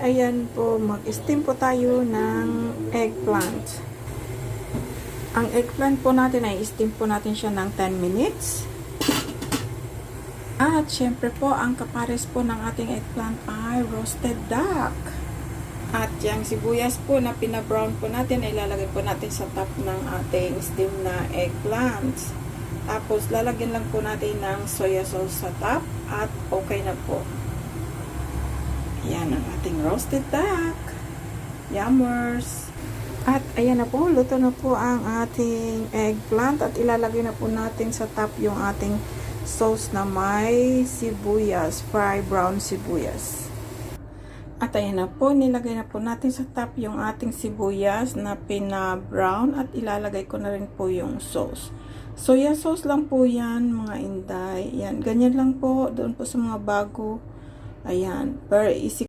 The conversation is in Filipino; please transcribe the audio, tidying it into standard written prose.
ayan po, mag-steam po tayo ng eggplant. Ang eggplant po natin ay steam po natin siya ng 10 minutes. At syempre po, ang kapares po ng ating eggplant ay roasted duck. At yung sibuyas po na pinabrown po natin ay lalagay po natin sa top ng ating steam na eggplant. Tapos lalagyan lang po natin ng soya sauce sa top at okay na po. Yan ang ating roasted duck. Yummers! At ayan na po, luto na po ang ating eggplant at ilalagay na po natin sa top yung ating sauce na may sibuyas, fried brown sibuyas. At ayan na po, nilagay na po natin sa top yung ating sibuyas na pina-brown at ilalagay ko na rin po yung sauce. Soya sauce lang po yan, mga inday. Yan, ganyan lang po, doon po sa mga bago. Ayan, very easy